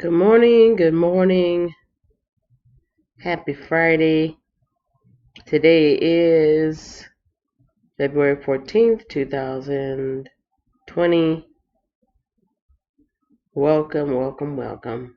Good morning, good morning. Happy Friday. Today is February 14th, 2020. Welcome, welcome, welcome.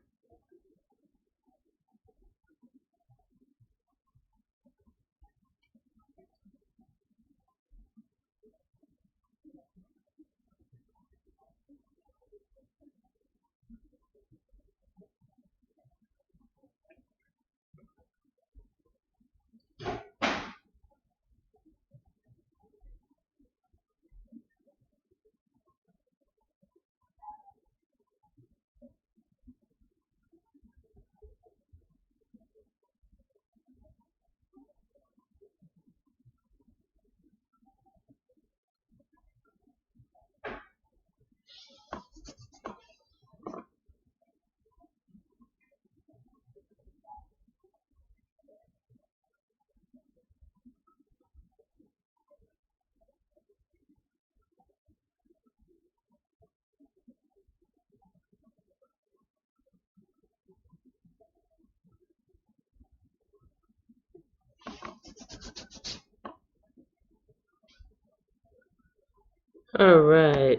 All right.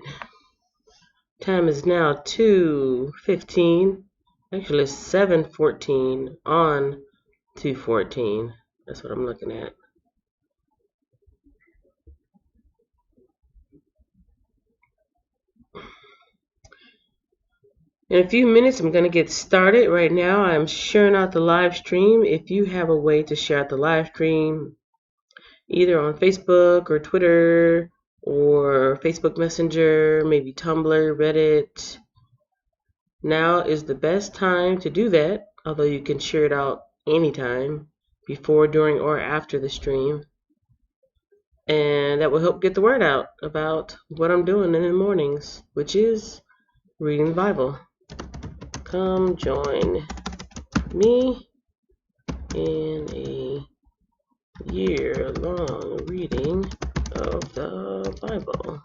Time is now 2:15. Actually, it's 7:14 on 2:14. That's what I'm looking at. In a few minutes, I'm going to get started. Right now, I'm sharing out the live stream. If you have a way to share out the live stream, either on Facebook or Twitter or Facebook Messenger, maybe Tumblr, Reddit, now is the best time to do that, although you can share it out anytime, before, during, or after the stream. And that will help get the word out about what I'm doing in the mornings, which is reading the Bible. Come join me in a year-long reading of the Bible.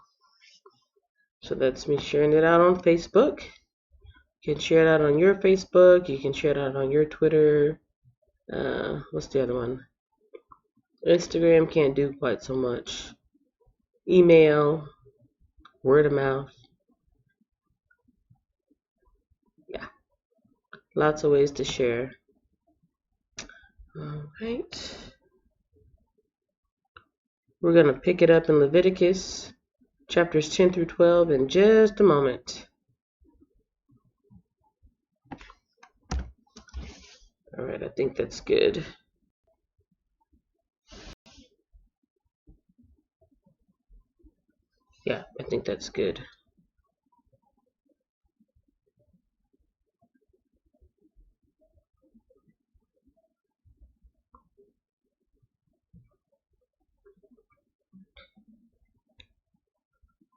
So that's me sharing it out on Facebook. You can share it out on your Facebook. You can share it out on your Twitter. What's the other one? Instagram can't do quite so much. Email, word of mouth. Yeah, lots of ways to share. All right. We're going to pick it up in Leviticus, chapters 10 through 12 in just a moment. All right, I think that's good. Yeah, I think that's good.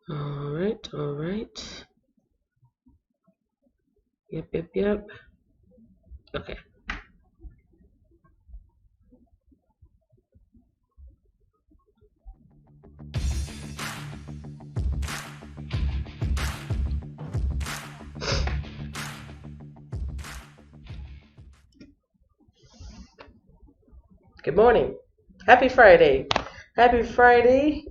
All right, all right. Yep. Okay. Good morning. Happy Friday. Happy Friday,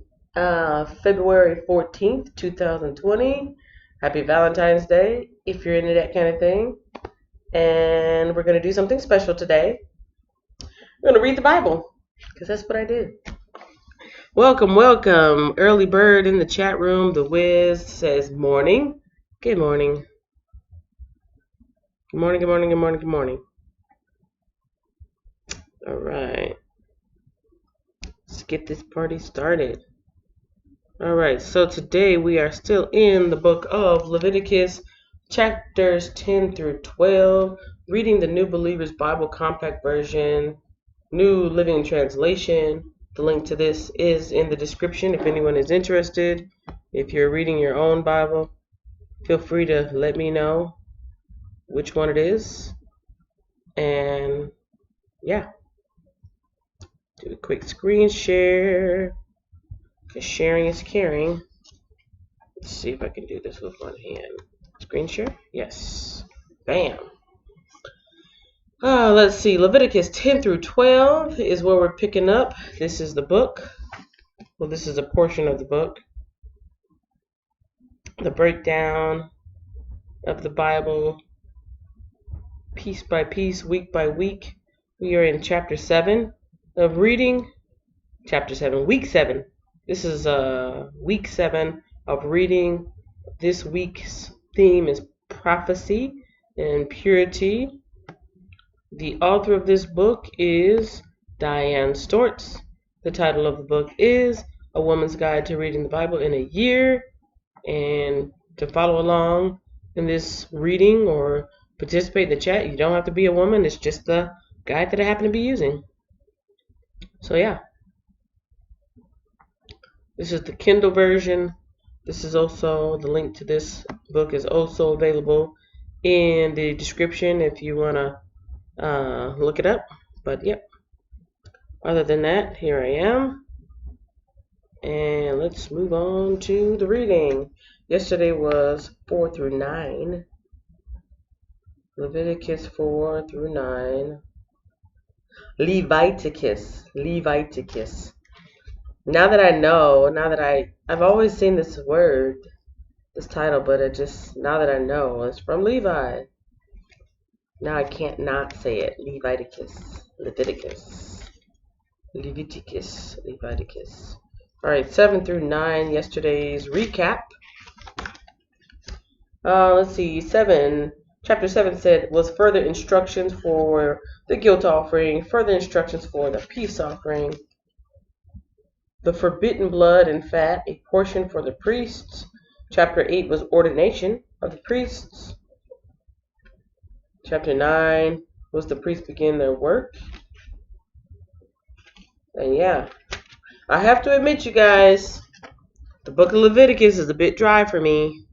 February 14th, 2020. Happy Valentine's Day, if you're into that kind of thing. And we're going to do something special today. We're going to read the Bible, because that's what I did. Welcome, welcome. Early Bird in the chat room. The Wiz says morning. Good morning. Good morning, good morning, good morning, good morning. All right. Let's get this party started. All right, so today we are still in the book of Leviticus, chapters 10 through 12, reading the New Believer's Bible Compact Version, New Living Translation. The link to this is in the description if anyone is interested. If you're reading your own Bible, feel free to let me know which one it is. And yeah, do a quick screen share, because sharing is caring. Let's see if I can do this with one hand. Screen share? Yes. Bam. Let's see. Leviticus 10 through 12 is where we're picking up. This is the book. Well, this is a portion of the book. The breakdown of the Bible, piece by piece, week by week. We are in chapter 7 of reading. Chapter 7, week 7. This is week 7 of reading. This week's theme is prophecy and purity. The author of this book is Diane Stortz. The title of the book is A Woman's Guide to Reading the Bible in a Year. And to follow along in this reading or participate in the chat, you don't have to be a woman. It's just the guide that I happen to be using. So yeah. This is the Kindle version. This is also, the link to this book is also available in the description if you want to look it up. But yep. Other than that, here I am. And let's move on to the reading. Yesterday was 4 through 9. Leviticus 4 through 9. Leviticus. Now that I know, I've always seen this word, this title, but now that I know, it's from Levi. Now I can't not say it. Leviticus. Alright, 7 through 9, yesterday's recap. Let's see, chapter 7 was further instructions for the guilt offering, further instructions for the peace offering, the forbidden blood and fat, a portion for the priests. Chapter 8 was ordination of the priests. Chapter 9 was the priests begin their work. And yeah, I have to admit, you guys, the book of Leviticus is a bit dry for me.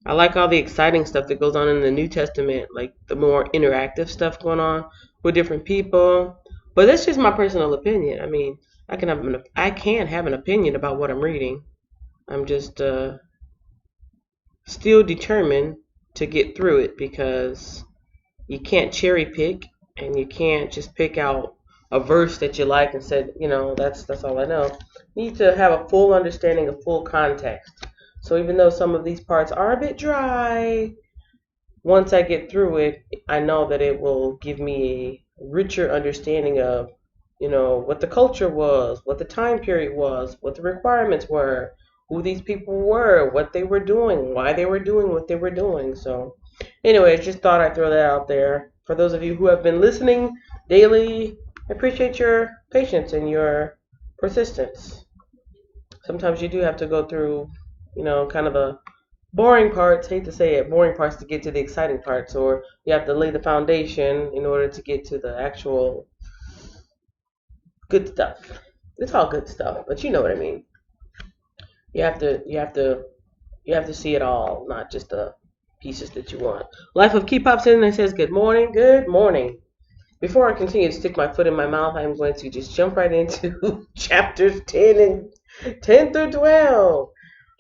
I like all the exciting stuff that goes on in the New Testament, like the more interactive stuff going on with different people. But that's just my personal opinion. I mean, I can have an opinion about what I'm reading. I'm just still determined to get through it, because you can't cherry pick and you can't just pick out a verse that you like and said, that's all I know. You need to have a full understanding of full context. So even though some of these parts are a bit dry, once I get through it, I know that it will give me a richer understanding of, what the culture was, what the time period was, what the requirements were, who these people were, what they were doing, why they were doing what they were doing. So anyway, just thought I'd throw that out there. For those of you who have been listening daily, I appreciate your patience and your persistence. Sometimes you do have to go through, kind of a boring parts, hate to say it, boring parts to get to the exciting parts, or you have to lay the foundation in order to get to the actual good stuff. It's all good stuff, but you know what I mean. You have to see it all, not just the pieces that you want. Life of Key pops in and says, good morning. Before I continue to stick my foot in my mouth, I'm going to just jump right into chapters 10 through 12.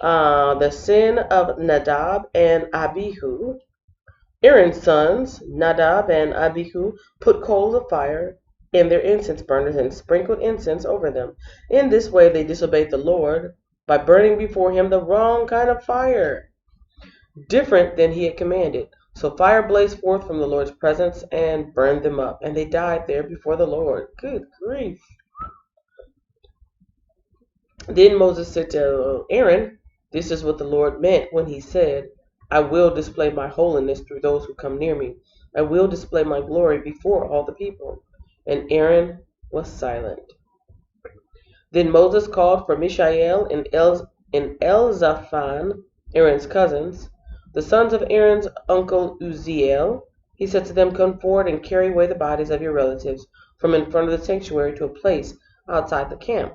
The sin of Nadab and Abihu. Aaron's sons, Nadab and Abihu, put coals of fire in their incense burners and sprinkled incense over them. In this way they disobeyed the Lord by burning before him the wrong kind of fire, different than he had commanded. So fire blazed forth from the Lord's presence and burned them up, and they died there before the Lord. Good grief. Then Moses said to Aaron, this is what the Lord meant when he said, I will display my holiness through those who come near me. I will display my glory before all the people. And Aaron was silent. Then Moses called for Mishael and Elzaphan, Aaron's cousins, the sons of Aaron's uncle Uzziel. He said to them, come forward and carry away the bodies of your relatives from in front of the sanctuary to a place outside the camp.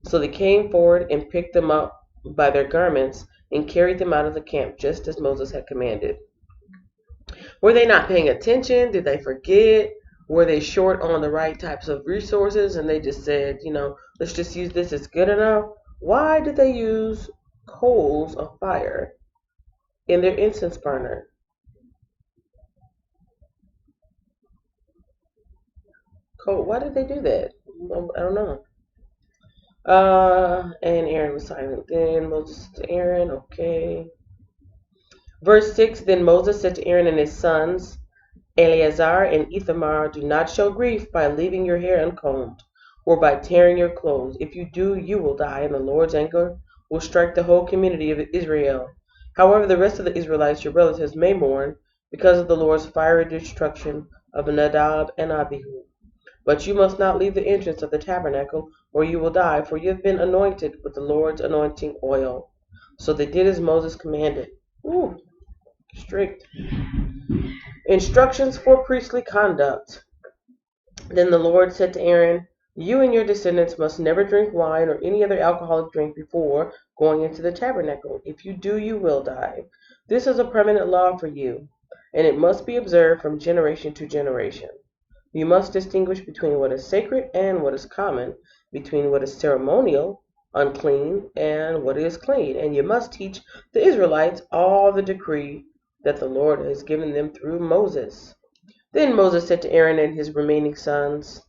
So they came forward and picked them up by their garments and carried them out of the camp, just as Moses had commanded. Were they not paying attention? Did they forget? Were they short on the right types of resources and they just said, let's just use this, it's good enough? Why did they use coals of fire in their incense burner? coat. Why did they do that? I don't know. And Aaron was silent. Then Moses to Aaron, okay. Verse 6, Then Moses said to Aaron and his sons, Eleazar and Ithamar, do not show grief by leaving your hair uncombed, or by tearing your clothes. If you do, you will die, and the Lord's anger will strike the whole community of Israel. However, the rest of the Israelites, your relatives, may mourn because of the Lord's fiery destruction of Nadab and Abihu. But you must not leave the entrance of the tabernacle, or you will die, for you have been anointed with the Lord's anointing oil. So they did as Moses commanded. Ooh, strict. Instructions for priestly conduct. Then the Lord said to Aaron, You and your descendants must never drink wine or any other alcoholic drink before going into the tabernacle. If you do, you will die. This is a permanent law for you, and it must be observed from generation to generation. You must distinguish between what is sacred and what is common, between what is ceremonial, unclean, and what is clean. And you must teach the Israelites all the decree that the Lord has given them through Moses. Then Moses said to Aaron and his remaining sons,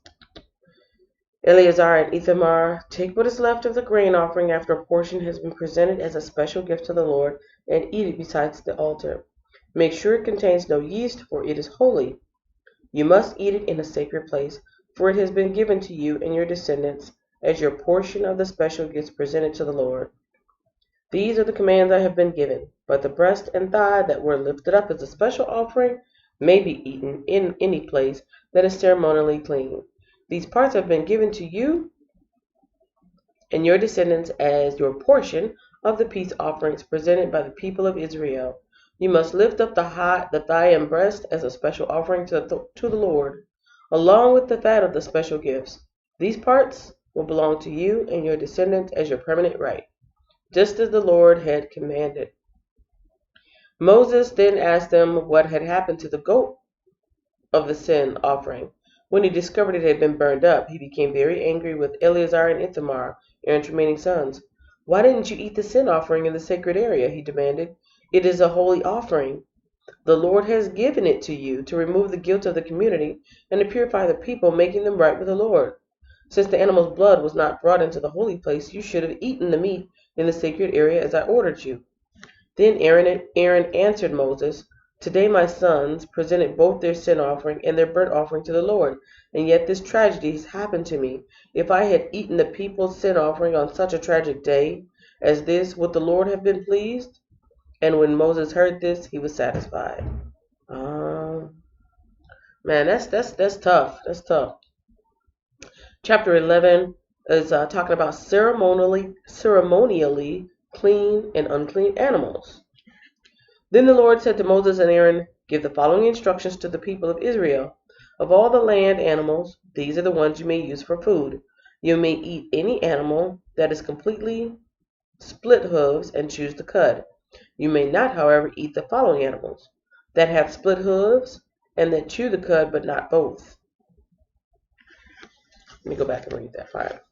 Eleazar and Ithamar, take what is left of the grain offering after a portion has been presented as a special gift to the Lord, and eat it besides the altar. Make sure it contains no yeast, for it is holy. You must eat it in a sacred place, for it has been given to you and your descendants as your portion of the special gifts presented to the Lord. These are the commands I have been given, but the breast and thigh that were lifted up as a special offering may be eaten in any place that is ceremonially clean. These parts have been given to you and your descendants as your portion of the peace offerings presented by the people of Israel. You must lift up the thigh and breast as a special offering to the Lord, along with the fat of the special gifts. These parts will belong to you and your descendants as your permanent right, just as the Lord had commanded. Moses then asked them what had happened to the goat of the sin offering. When he discovered it had been burned up, he became very angry with Eleazar and Ithamar, Aaron's remaining sons. Why didn't you eat the sin offering in the sacred area? He demanded. It is a holy offering. The Lord has given it to you to remove the guilt of the community and to purify the people, making them right with the Lord. Since the animal's blood was not brought into the holy place, you should have eaten the meat in the sacred area as I ordered you. Then Aaron answered Moses, Today my sons presented both their sin offering and their burnt offering to the Lord, and yet this tragedy has happened to me. If I had eaten the people's sin offering on such a tragic day as this, would the Lord have been pleased? And when Moses heard this, he was satisfied. Man, that's tough. That's tough. Chapter 11 is talking about ceremonially clean and unclean animals. Then the Lord said to Moses and Aaron, Give the following instructions to the people of Israel. Of all the land animals, these are the ones you may use for food. You may eat any animal that is completely split hooves and choose the cud. You may not, however, eat the following animals: that have split hooves and that chew the cud, but not both. Let me go back and read that part.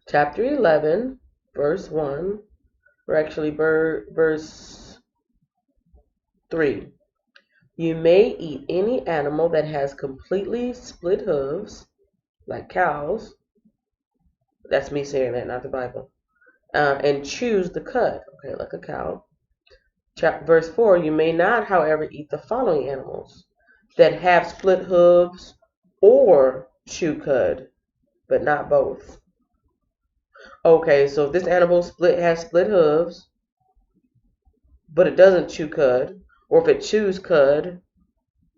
Chapter 11, verse 1, or actually verse 3. You may eat any animal that has completely split hooves, like cows. That's me saying that, not the Bible. And choose the cud, okay, like a cow. Verse 4, you may not, however, eat the following animals: that have split hooves or chew cud, but not both. Okay, so if this animal has split hooves, but it doesn't chew cud, or if it chews cud,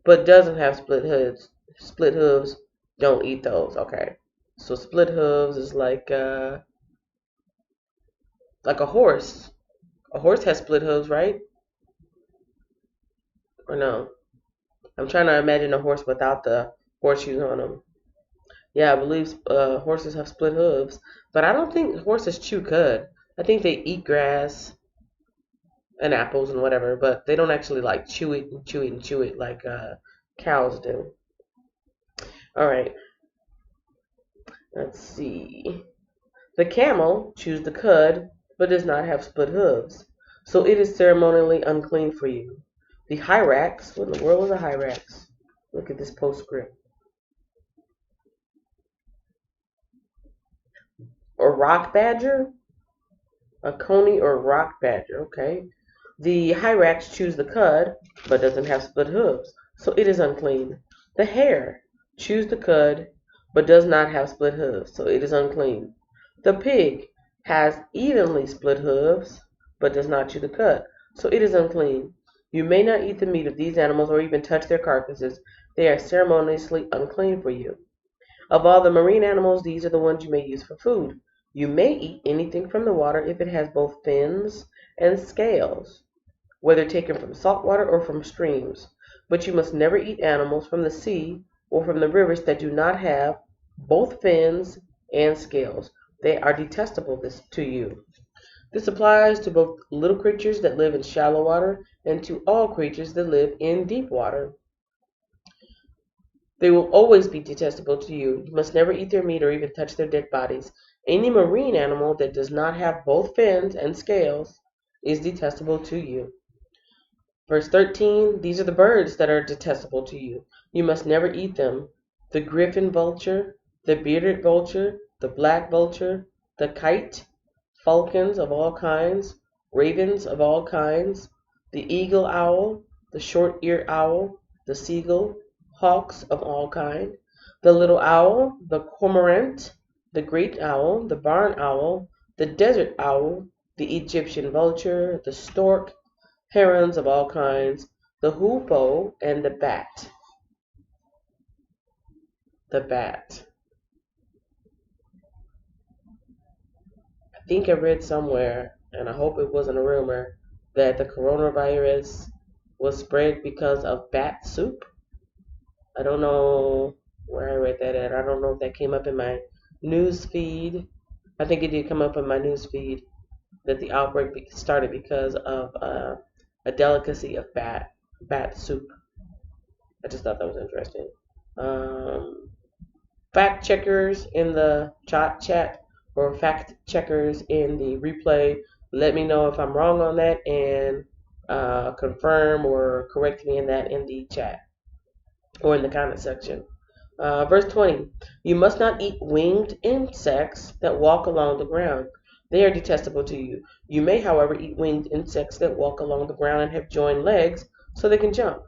but doesn't have split hooves, don't eat those. Okay, so split hooves is like a horse. A horse has split hooves, right? Or no? I'm trying to imagine a horse without the horseshoes on them. Yeah, I believe horses have split hooves, but I don't think horses chew cud. I think they eat grass and apples and whatever, but they don't actually like chew it and chew it and chew it like cows do. All right, let's see. The camel chews the cud, but does not have split hooves, so it is ceremonially unclean for you. The hyrax, what in the world is a hyrax? Look at this postscript. or rock badger, a coney or rock badger, okay. The hyrax chews the cud, but doesn't have split hooves, so it is unclean. The hare chews the cud, but does not have split hooves, so it is unclean. The pig has evenly split hooves, but does not chew the cud, so it is unclean. You may not eat the meat of these animals or even touch their carcasses. They are ceremoniously unclean for you. Of all the marine animals, these are the ones you may use for food. You may eat anything from the water if it has both fins and scales, whether taken from salt water or from streams. But you must never eat animals from the sea or from the rivers that do not have both fins and scales. They are detestable to you. This applies to both little creatures that live in shallow water and to all creatures that live in deep water. They will always be detestable to you. You must never eat their meat or even touch their dead bodies. Any marine animal that does not have both fins and scales is detestable to you. Verse 13, these are the birds that are detestable to you. You must never eat them. The griffin vulture, the bearded vulture, the black vulture, the kite, falcons of all kinds, ravens of all kinds, the eagle owl, the short-eared owl, the seagull, hawks of all kinds, the little owl, the cormorant, the great owl, the barn owl, the desert owl, the Egyptian vulture, the stork, herons of all kinds, the hoopoe, and the bat. The bat. I think I read somewhere, and I hope it wasn't a rumor, that the coronavirus was spread because of bat soup. I don't know where I read that at. I don't know if that came up in my news feed. I think it did come up in my news feed that the outbreak started because of a delicacy of bat soup. I just thought that was interesting. Fact checkers in the chat or fact checkers in the replay, let me know if I'm wrong on that and confirm or correct me in that in the chat or in the comment section. Verse 20, you must not eat winged insects that walk along the ground. They are detestable to you. You may, however, eat winged insects that walk along the ground and have joined legs so they can jump.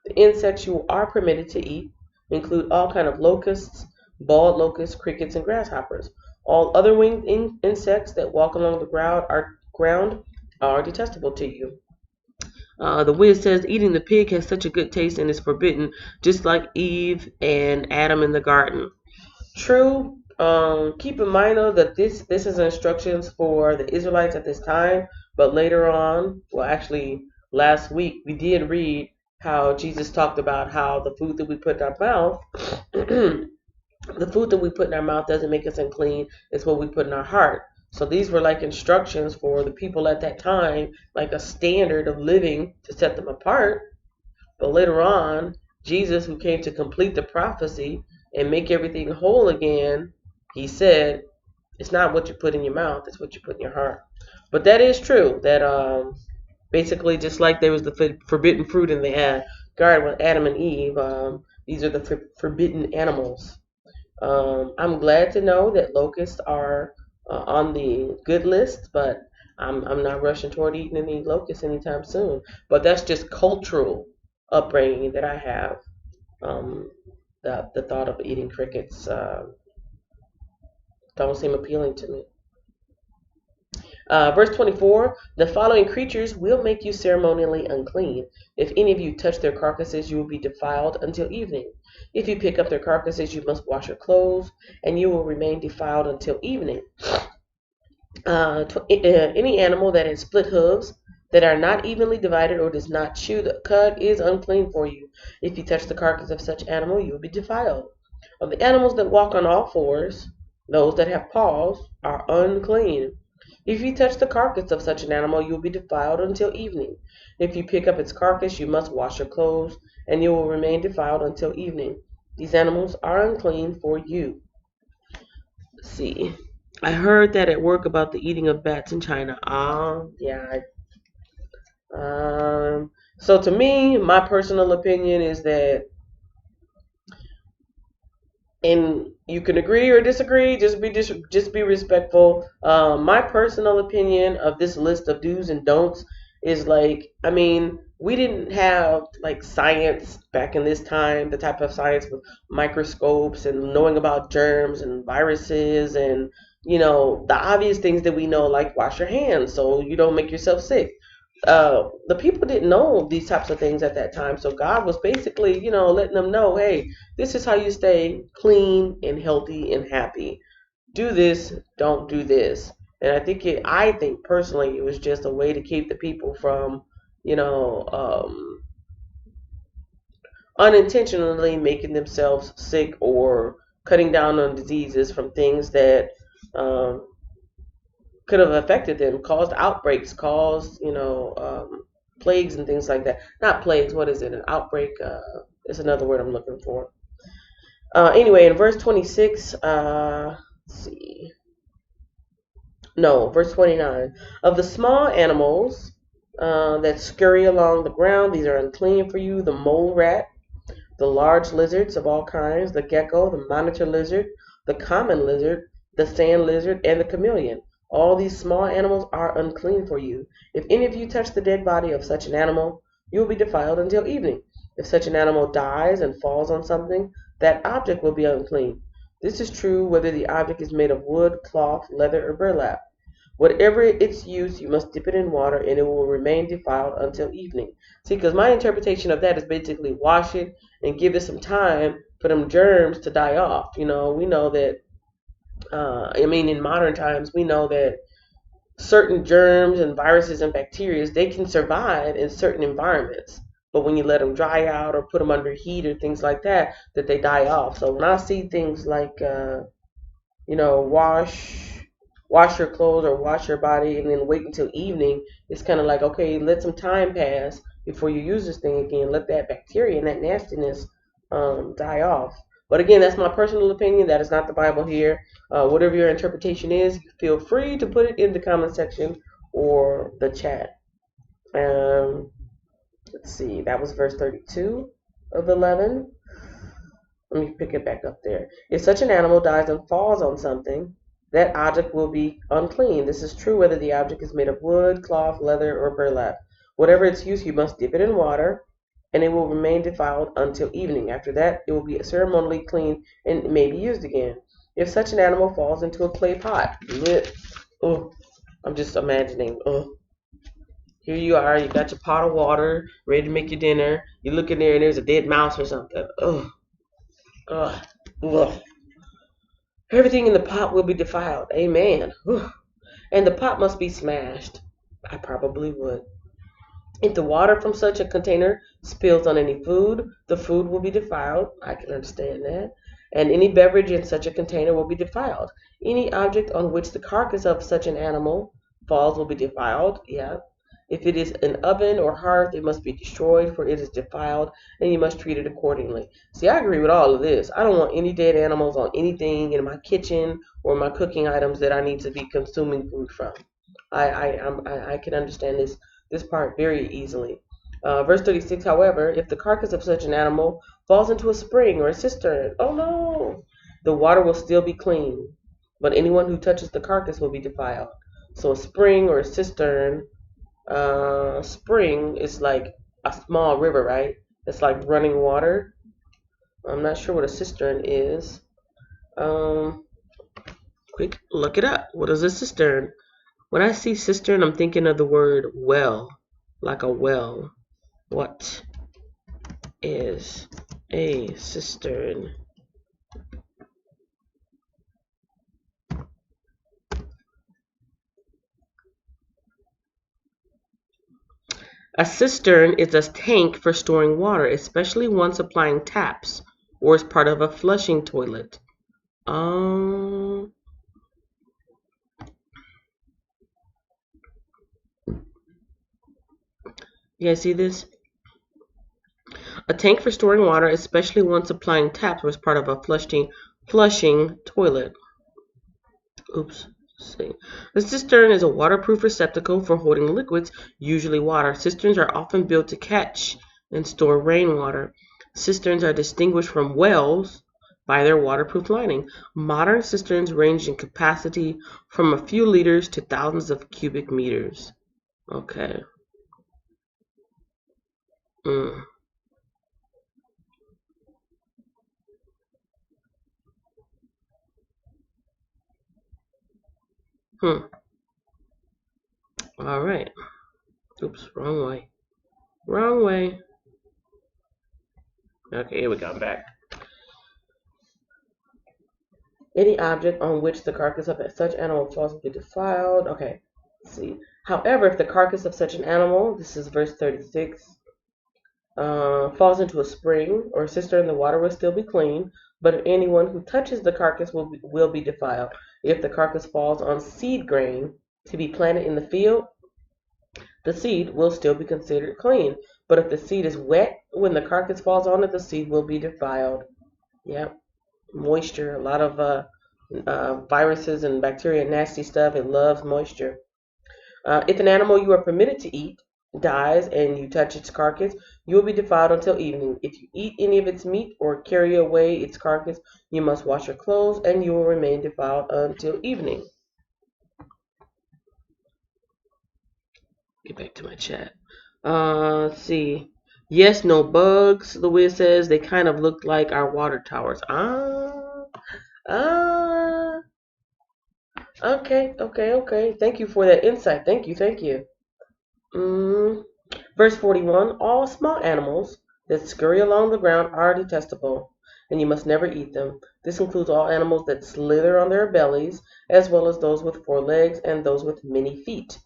The insects you are permitted to eat include all kinds of locusts, bald locusts, crickets, and grasshoppers. All other winged insects that walk along the ground are detestable to you. The Wiz says eating the pig has such a good taste and is forbidden, just like Eve and Adam in the garden. True. Keep in mind though that this is instructions for the Israelites at this time, but later on, well actually last week we did read how Jesus talked about how the food that we put in our mouth, the food that we put in our mouth doesn't make us unclean. It's what we put in our heart. So these were like instructions for the people at that time, like a standard of living to set them apart. But later on, Jesus, who came to complete the prophecy and make everything whole again, he said, it's not what you put in your mouth, it's what you put in your heart. But that is true, that basically just like there was the forbidden fruit in the garden with Adam and Eve, these are the forbidden animals. I'm glad to know that locusts are on the good list, but I'm not rushing toward eating any locusts anytime soon. But that's just cultural upbringing that I have. The thought of eating crickets don't seem appealing to me. Verse 24, the following creatures will make you ceremonially unclean. If any of you touch their carcasses, you will be defiled until evening. If you pick up their carcasses, you must wash your clothes, and you will remain defiled until evening. Any animal that has split hooves, that are not evenly divided, or does not chew the cud is unclean for you. If you touch the carcass of such animal, you will be defiled. Of the animals that walk on all fours, those that have paws are unclean. If you touch the carcass of such an animal, you will be defiled until evening. If you pick up its carcass, you must wash your clothes, and you will remain defiled until evening. These animals are unclean for you. Let's see. I heard that at work about the eating of bats in China. Yeah. So to me, my personal opinion is that in you can agree or disagree. Just be respectful. My personal opinion of this list of do's and don'ts is like, I mean, we didn't have like science back in this time, the type of science with microscopes and knowing about germs and viruses and the obvious things that we know, like wash your hands so you don't make yourself sick. The people didn't know these types of things at that time. So God was basically, letting them know, hey, this is how you stay clean and healthy and happy. Do this, don't do this. And I think personally, it was just a way to keep the people from, you know, um, unintentionally making themselves sick or cutting down on diseases from things that um, could have affected them, caused outbreaks, caused plagues and things like that. Not plagues. What is it? An outbreak. Is another word I'm looking for. Anyway, in verse 26, let's see. No, verse 29. Of the small animals that scurry along the ground, these are unclean for you: the mole rat, the large lizards of all kinds, the gecko, the monitor lizard, the common lizard, the sand lizard, and the chameleon. All these small animals are unclean for you. If any of you touch the dead body of such an animal, you will be defiled until evening. If such an animal dies and falls on something, that object will be unclean. This is true whether the object is made of wood, cloth, leather, or burlap. Whatever its use, you must dip it in water, and it will remain defiled until evening. See, because my interpretation of that is basically wash it and give it some time for them germs to die off. We know that, in modern times, we know that certain germs and viruses and bacteria, they can survive in certain environments. But when you let them dry out or put them under heat or things like that, that they die off. So when I see things like, wash your clothes or wash your body and then wait until evening, it's kind of like, okay, let some time pass before you use this thing again. Let that bacteria and that nastiness die off. But again, that's my personal opinion. That is not the Bible here. Whatever your interpretation is, feel free to put it in the comment section or the chat. Let's see, that was verse 32 of 11. Let me pick it back up there. If such an animal dies and falls on something, that object will be unclean. This is true whether the object is made of wood, cloth, leather, or burlap. Whatever its use, you must dip it in water, and it will remain defiled until evening. After that, it will be ceremonially clean and may be used again. If such an animal falls into a clay pot, I'm just imagining. Here you are, you got your pot of water, ready to make your dinner. You look in there and there's a dead mouse or something. Everything in the pot will be defiled. Amen. And the pot must be smashed. I probably would. If the water from such a container spills on any food, the food will be defiled. I can understand that. And any beverage in such a container will be defiled. Any object on which the carcass of such an animal falls will be defiled. Yeah. If it is an oven or hearth, it must be destroyed, for it is defiled, and you must treat it accordingly. See, I agree with all of this. I don't want any dead animals on anything in my kitchen or my cooking items that I need to be consuming food from. I can understand this part very easily. Verse 36, however, if the carcass of such an animal falls into a spring or a cistern, oh no, the water will still be clean, but anyone who touches the carcass will be defiled. So a spring or a cistern, spring is like a small river, right? It's like running water. I'm not sure what a cistern is. Quick, look it up. What is a cistern? When I see cistern, I'm thinking of the word well, like a well. What is a cistern? A cistern is a tank for storing water, especially one supplying taps or is part of a flushing toilet. You guys see this? A tank for storing water, especially one supplying taps, was part of a flushing toilet. Oops. See. A cistern is a waterproof receptacle for holding liquids, usually water. Cisterns are often built to catch and store rainwater. Cisterns are distinguished from wells by their waterproof lining. Modern cisterns range in capacity from a few liters to thousands of cubic meters. Okay. Mm. Hmm. All right. Oops, wrong way. Wrong way. Okay, here we go. I'm back. Any object on which the carcass of such animal falls will be defiled. Okay, let's see. However, if the carcass of such an animal, this is verse 36, falls into a spring or cistern, the water will still be clean, but anyone who touches the carcass will be defiled. If the carcass falls on seed grain to be planted in the field, the seed will still be considered clean. But if the seed is wet when the carcass falls on it, the seed will be defiled. Yep, moisture, a lot of viruses and bacteria and nasty stuff. It loves moisture. If an animal you are permitted to eat dies and you touch its carcass, you will be defiled until evening. If you eat any of its meat or carry away its carcass, you must wash your clothes and you will remain defiled until evening. Get back to my chat. Let's see. Yes, no bugs, Louis says. They kind of look like our water towers. Okay. Thank you for that insight. Thank you. Verse 41, all small animals that scurry along the ground are detestable, and you must never eat them. This includes all animals that slither on their bellies, as well as those with 4 legs and those with many feet.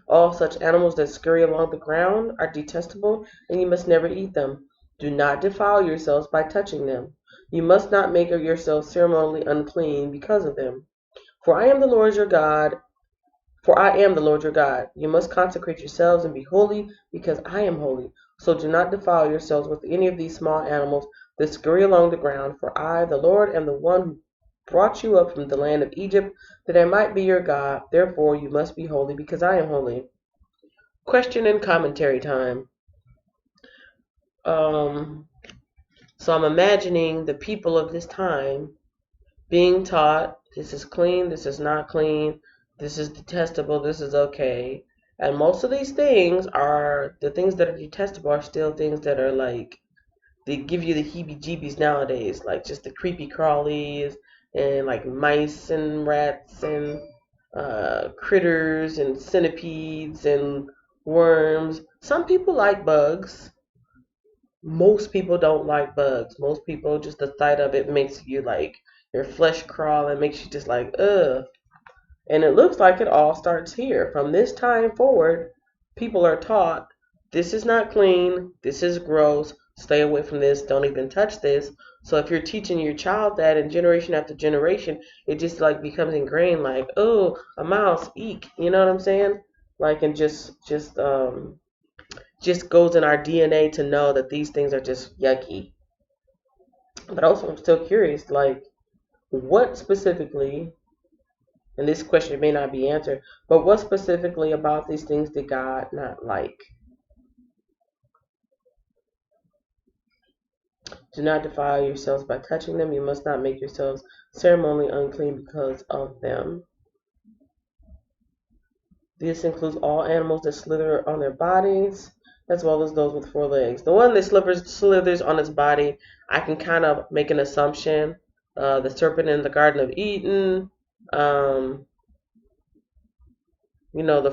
All such animals that scurry along the ground are detestable, and you must never eat them. Do not defile yourselves by touching them. You must not make yourselves ceremonially unclean because of them. For I am the Lord your God. You must consecrate yourselves and be holy, because I am holy. So do not defile yourselves with any of these small animals that scurry along the ground. For I, the Lord, am the one who brought you up from the land of Egypt, that I might be your God. Therefore you must be holy, because I am holy. Question and commentary time. So I'm imagining the people of this time being taught, this is clean, this is not clean, this is detestable, this is okay. And most of these things are, the things that are detestable are still things that are like, they give you the heebie-jeebies nowadays, like just the creepy crawlies and like mice and rats and critters and centipedes and worms. Some people like bugs. Most people don't like bugs. Most people, just the sight of it makes you like, your flesh crawl and makes you just like, ugh. And it looks like it all starts here. From this time forward, people are taught, this is not clean, this is gross, stay away from this, don't even touch this. So if you're teaching your child that, and generation after generation, it just like becomes ingrained, like, oh, a mouse, eek, you know what I'm saying? Like, and just goes in our DNA to know that these things are just yucky. But also, I'm still curious, like, what specifically, and this question may not be answered, but what specifically about these things did God not like? Do not defile yourselves by touching them. You must not make yourselves ceremonially unclean because of them. This includes all animals that slither on their bodies, as well as those with 4 legs. The one that slithers on its body, I can kind of make an assumption. The serpent in the Garden of Eden, the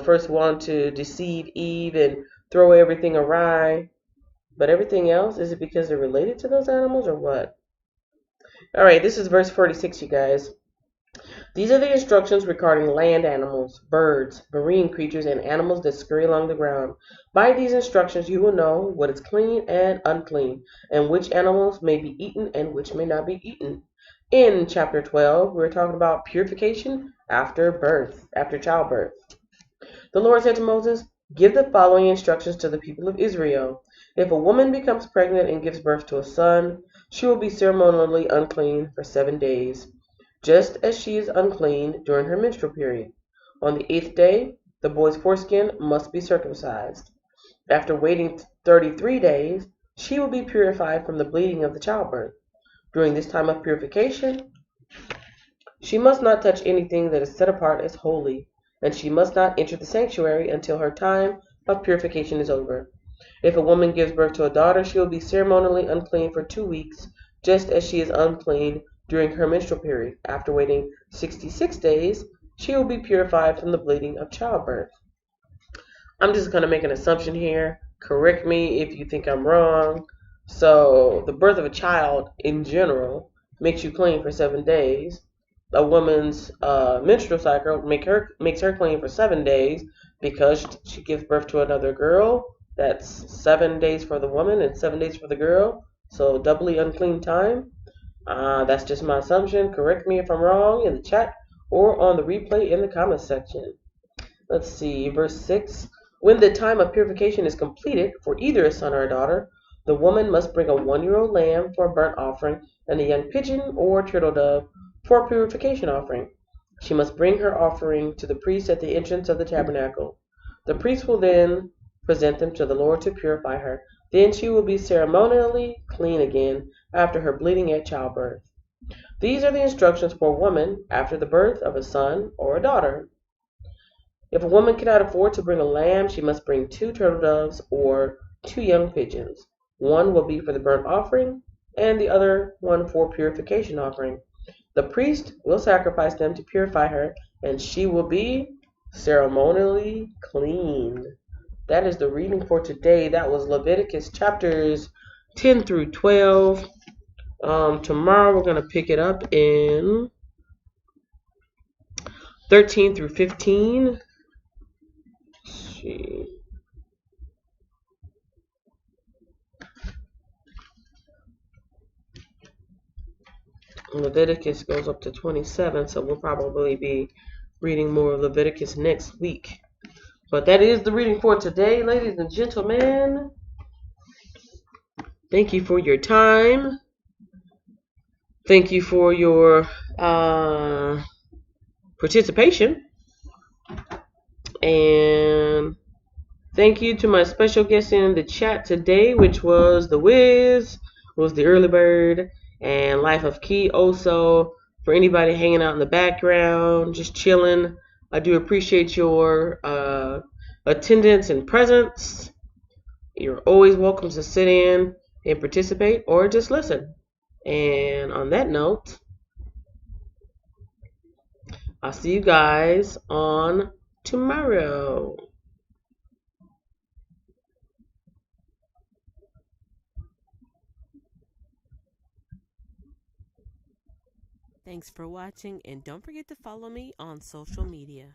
first one to deceive Eve and throw everything awry. But everything else, is it because they're related to those animals or what? All right, this is verse 46, you guys. These are the instructions regarding land animals, birds, marine creatures, and animals that scurry along the ground. By these instructions, you will know what is clean and unclean, and which animals may be eaten and which may not be eaten. In chapter 12, we're talking about purification after childbirth. The Lord said to Moses, give the following instructions to the people of Israel. If a woman becomes pregnant and gives birth to a son, she will be ceremonially unclean for 7 days, just as she is unclean during her menstrual period. On the 8th day, the boy's foreskin must be circumcised. After waiting 33 days, she will be purified from the bleeding of the childbirth. During this time of purification, she must not touch anything that is set apart as holy, and she must not enter the sanctuary until her time of purification is over. If a woman gives birth to a daughter, she will be ceremonially unclean for 2 weeks, just as she is unclean during her menstrual period. After waiting 66 days, she will be purified from the bleeding of childbirth. I'm just going to make an assumption here. Correct me if you think I'm wrong. So, the birth of a child in general makes you clean for 7 days. A woman's menstrual cycle makes her clean for 7 days because she gives birth to another girl. That's 7 days for the woman and 7 days for the girl. So, doubly unclean time. That's just my assumption. Correct me if I'm wrong in the chat or on the replay in the comments section. Let's see, verse 6. When the time of purification is completed for either a son or a daughter, the woman must bring a 1-year-old lamb for a burnt offering and a young pigeon or turtle dove for a purification offering. She must bring her offering to the priest at the entrance of the tabernacle. The priest will then present them to the Lord to purify her. Then she will be ceremonially clean again after her bleeding at childbirth. These are the instructions for a woman after the birth of a son or a daughter. If a woman cannot afford to bring a lamb, she must bring 2 turtle doves or 2 young pigeons. One will be for the burnt offering, and the other one for purification offering. The priest will sacrifice them to purify her, and she will be ceremonially clean. That is the reading for today. That was Leviticus chapters 10 through 12. Tomorrow we're going to pick it up in 13 through 15. Leviticus goes up to 27, so we'll probably be reading more of Leviticus next week. But that is the reading for today, ladies and gentlemen. Thank you for your time. Thank you for your participation. And thank you to my special guest in the chat today, which was The Wiz, was the early bird, and Life of Key. Also, for anybody hanging out in the background, just chilling, I do appreciate your attendance and presence. You're always welcome to sit in and participate or just listen. And on that note, I'll see you guys on tomorrow. Thanks for watching, and don't forget to follow me on social media.